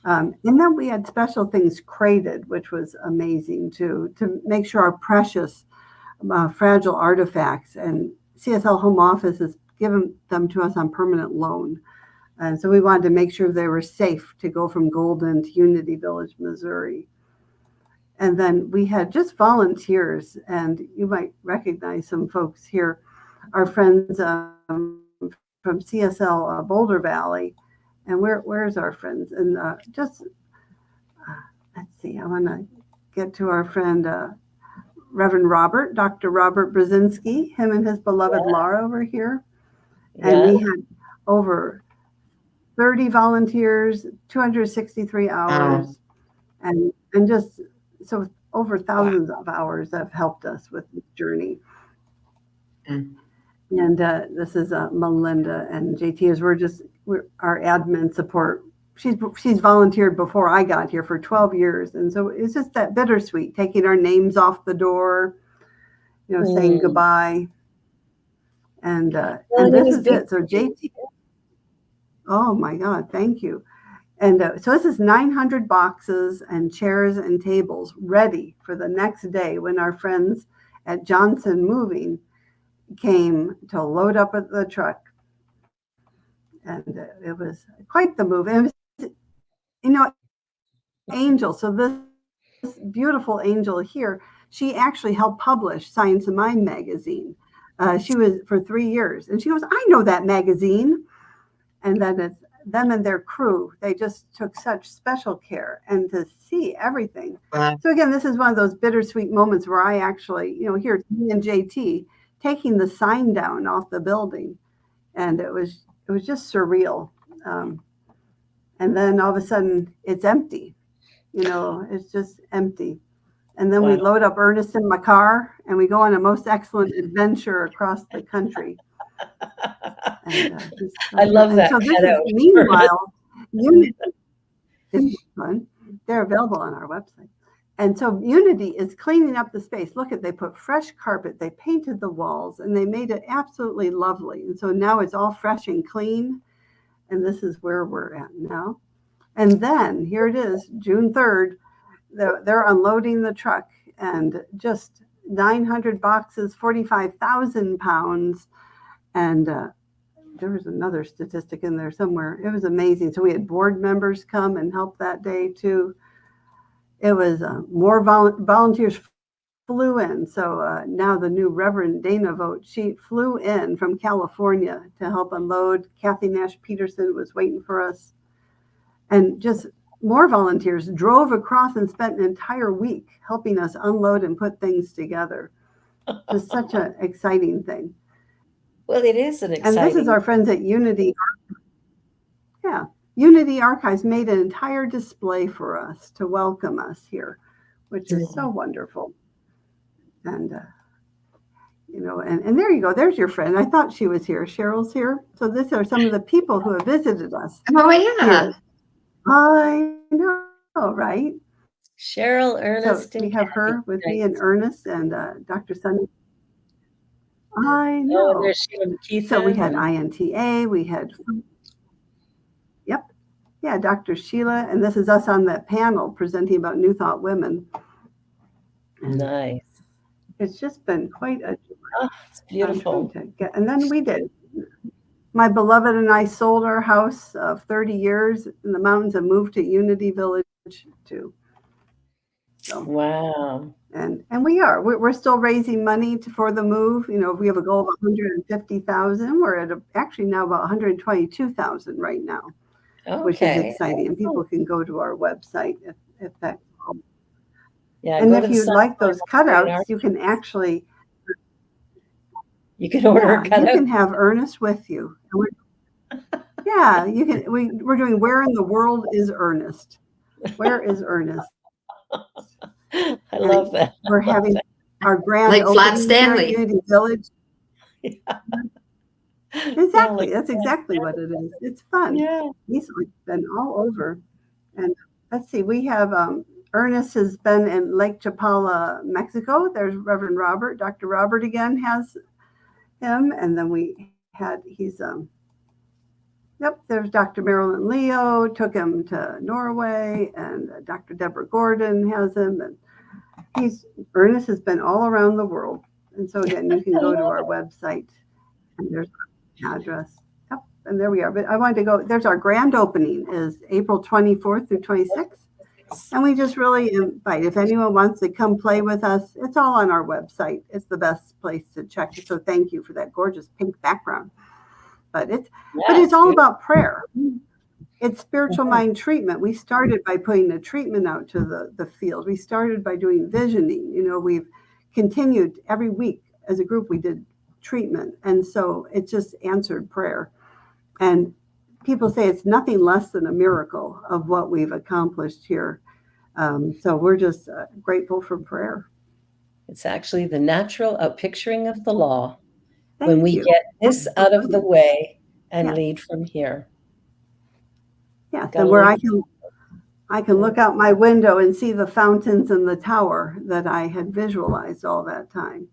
And then we had special things crated, which was amazing too, to make sure our precious, fragile artifacts, and CSL Home Office has given them to us on permanent loan. And so we wanted to make sure they were safe to go from Golden to Unity Village, Missouri. And then we had just volunteers, and you might recognize some folks here, our friends from CSL Boulder Valley. And where's our friends? And let's see, I want to get to our friend, Reverend Robert, Dr. Robert Brzezinski, him and his beloved Laura over here. And we had over 30 volunteers, 263 hours, and just so over thousands of hours that have helped us with this journey. And this is Melinda and JT, as we're our admin support. She's volunteered before I got here for 12 years. And so it's just that bittersweet, taking our names off the door, saying goodbye. And this is it. So JT, oh my God, thank you. And so this is 900 boxes and chairs and tables ready for the next day when our friends at Johnson Moving came to load up at the truck. And it was quite the move. And it was, Angel. So this beautiful angel here, she actually helped publish Science of Mind magazine. She was for 3 years, and she goes, I know that magazine. And then it's them and their crew. They just took such special care, and to see everything. Wow. So again, this is one of those bittersweet moments where I actually, here it's me and JT taking the sign down off the building, and it was just surreal. And then all of a sudden, it's empty. It's just empty. And then we load up Ernest in my car, and we go on a most excellent adventure across the country. And, I love that. So this is, meanwhile, Unity is fun. They're available on our website. And so Unity is cleaning up the space. Look they put fresh carpet, they painted the walls, and they made it absolutely lovely. And so now it's all fresh and clean. And this is where we're at now. And then here it is, June 3rd. They're unloading the truck, and just 900 boxes, 45,000 pounds. And there was another statistic in there somewhere. It was amazing. So we had board members come and help that day too. It was more volunteers flew in. So now the new Reverend Dana Vogt, she flew in from California to help unload. Kathy Nash Peterson was waiting for us. And just more volunteers drove across and spent an entire week helping us unload and put things together. Just such an exciting thing. Well, it is an exciting. And this is our friends at Unity. Yeah, Unity Archives made an entire display for us to welcome us here, which is so wonderful. And and there you go. There's your friend. I thought she was here. Cheryl's here. So these are some of the people who have visited us. Oh yeah. Here. I know, right? Cheryl, Ernest, so we have her with me and Ernest and Dr. Sunny. I know. Oh, and there's Sheila McKeithen. So we had INTA, we had, Dr. Sheila, and this is us on that panel presenting about New Thought Women. Nice. It's just been quite a it's beautiful. And then we did. My beloved and I sold our house of 30 years in the mountains and moved to Unity Village too. So, wow. And we're still raising money for the move. We have a goal of 150,000. We're at actually now about 122,000 right now, which is exciting. And people can go to our website if that. Yeah. And if you like those cutouts, you can actually. You can order a cutout. You can have Ernest with you. You can. We're doing Where in the World is Ernest? Where is Ernest? I love that. We're having our grand like opening Flat Stanley. at Unity Village. Yeah. Exactly. That's exactly what it is. It's fun. Yeah. He's been all over. And let's see, we have Ernest has been in Lake Chapala, Mexico. There's Reverend Robert. Dr. Robert again has him. And then there's Dr. Marilyn Leo, took him to Norway, and Dr. Deborah Gordon has him. And Ernest has been all around the world. And so again, you can go to our website, and there's our address. Yep, and there we are. But I wanted to go, there's our grand opening is April 24th through 26th. And we just really invite, if anyone wants to come play with us, it's all on our website. It's the best place to check it. So thank you for that gorgeous pink background. But it's all about prayer. It's spiritual mind treatment. We started by putting a treatment out to the field. We started by doing visioning. We've continued every week as a group. We did treatment, and so it's just answered prayer. And people say it's nothing less than a miracle of what we've accomplished here. So we're just grateful for prayer. It's actually the natural outpicturing of the law. Thank when we you. get this out of the way and lead from here. Yes, and where I can look out my window and see the fountains and the tower that I had visualized all that time.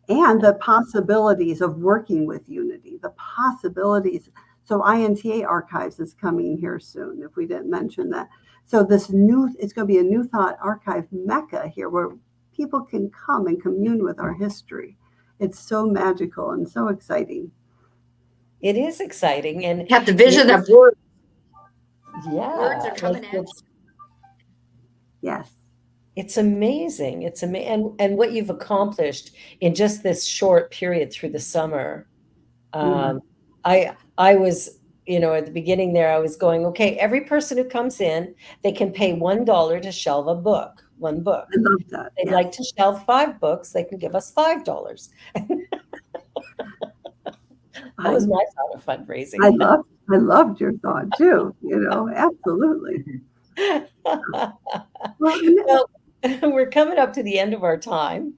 And the possibilities of working with Unity, the possibilities. So INTA Archives is coming here soon, if we didn't mention that. So it's going to be a New Thought Archive Mecca here where people can come and commune with our history. It's so magical and so exciting. It is exciting. And have the vision of words. Yeah. Words are coming at you. Yes. It's amazing. It's amazing. And what you've accomplished in just this short period through the summer. Mhm. I was, at the beginning there, I was going, okay, every person who comes in, they can pay $1 to shelve a book, one book. I love that. They'd Yes. like to shelve 5 books, they can give us $5. That was my thought of fundraising. I loved your thought too, absolutely. Well, Well, we're coming up to the end of our time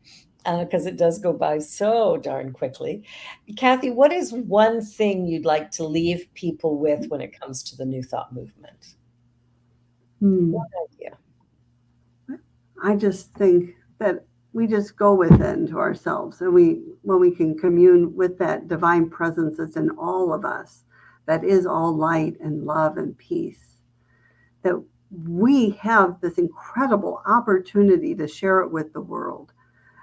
because it does go by so darn quickly. Kathy, what is one thing you'd like to leave people with when it comes to the New Thought movement? One idea. I just think that we just go within to ourselves, and when we can commune with that divine presence that's in all of us, that is all light and love and peace, that we have this incredible opportunity to share it with the world.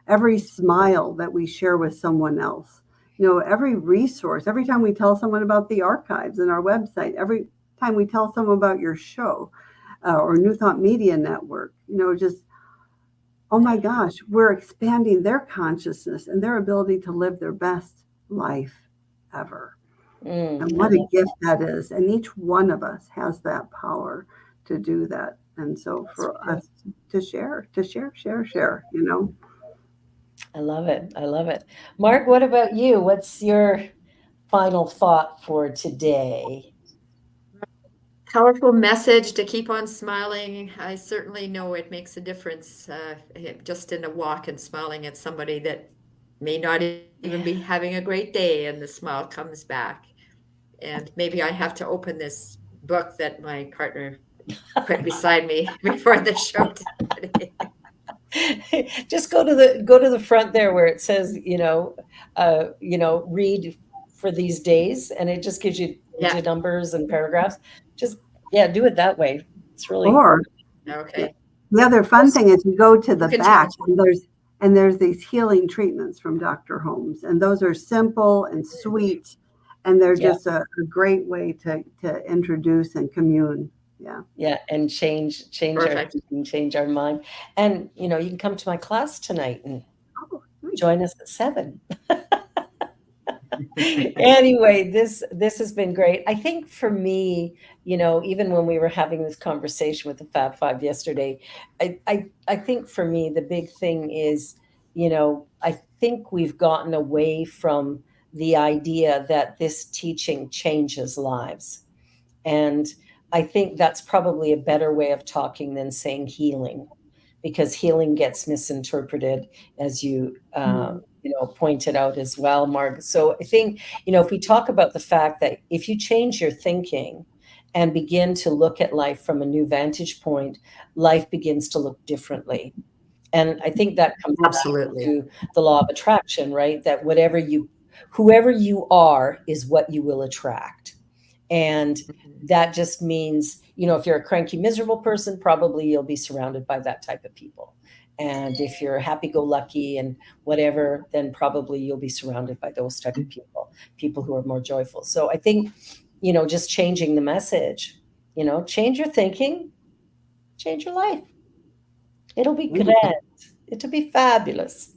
Every smile that we share with someone else, every resource, every time we tell someone about the archives and our website, every time we tell someone about your show or New Thought Media Network, just, oh my gosh, we're expanding their consciousness and their ability to live their best life ever. And what a gift that is. And each one of us has that power to do that. And so for us to share, I love it. I love it. Mark, what about you? What's your final thought for today? Powerful message to keep on smiling. I certainly know it makes a difference just in a walk and smiling at somebody that may not even be having a great day, and the smile comes back. And maybe I have to open this book that my partner put beside me before the show today. Just go to the front there where it says, read for these days, and it just gives you Yeah. numbers and paragraphs. Just do it that way. It's really Or Okay. the other fun thing is you go to the can back change and there's these healing treatments from Dr. Holmes, and those are simple and sweet, and they're just a great way to introduce and commune. Yeah, and change our Perfect. thinking, change our mind. And you can come to my class tonight and Nice. join us at 7. Anyway, this has been great. I think for me, even when we were having this conversation with the Fab Five yesterday, I think for me the big thing is, I think we've gotten away from the idea that this teaching changes lives. And I think that's probably a better way of talking than saying healing, because healing gets misinterpreted, as you pointed out as well, Mark. So I think, if we talk about the fact that if you change your thinking and begin to look at life from a new vantage point, life begins to look differently. And I think that comes back Absolutely. to the law of attraction, right? That whoever you are is what you will attract. And that just means, if you're a cranky, miserable person, probably you'll be surrounded by that type of people. And if you're happy-go-lucky and whatever, then probably you'll be surrounded by those type of people who are more joyful. So I think, just changing the message, change your thinking, change your life. It'll be grand. It'll be fabulous.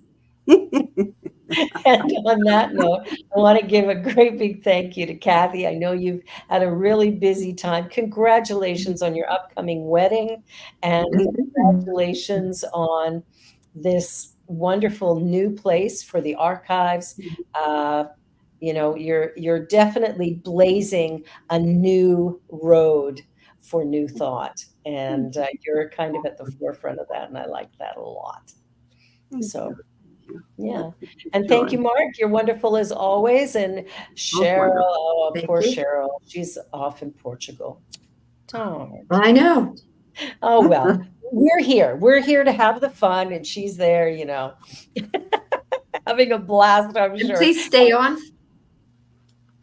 And on that note, I want to give a great big thank you to Kathy. I know you've had a really busy time. Congratulations on your upcoming wedding, and congratulations on this wonderful new place for the archives. You're definitely blazing a new road for New Thought, and you're kind of at the forefront of that, and I like that a lot. So. Yeah. And thank you, Mark. You're wonderful as always. And Cheryl, poor Cheryl, she's off in Portugal. Darn. I know. Oh, well, we're here. We're here to have the fun, and she's there, having a blast, I'm sure. Please stay on.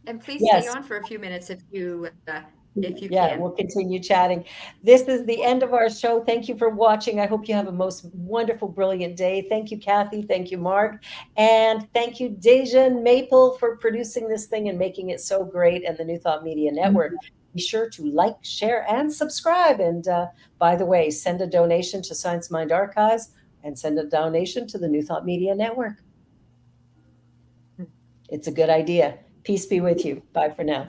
And please stay on for a few minutes if you can. We'll continue chatting. This is the end of our show. Thank you for watching. I hope you have a most wonderful, brilliant day. Thank you, Kathy. Thank you, Mark. And thank you, Deja and Maple, for producing this thing and making it so great, and the New Thought Media Network. be sure to like, share, and subscribe. And by the way, send a donation to Science Mind Archives and send a donation to the New Thought Media Network. It's a good idea. Peace be with you. Bye for now.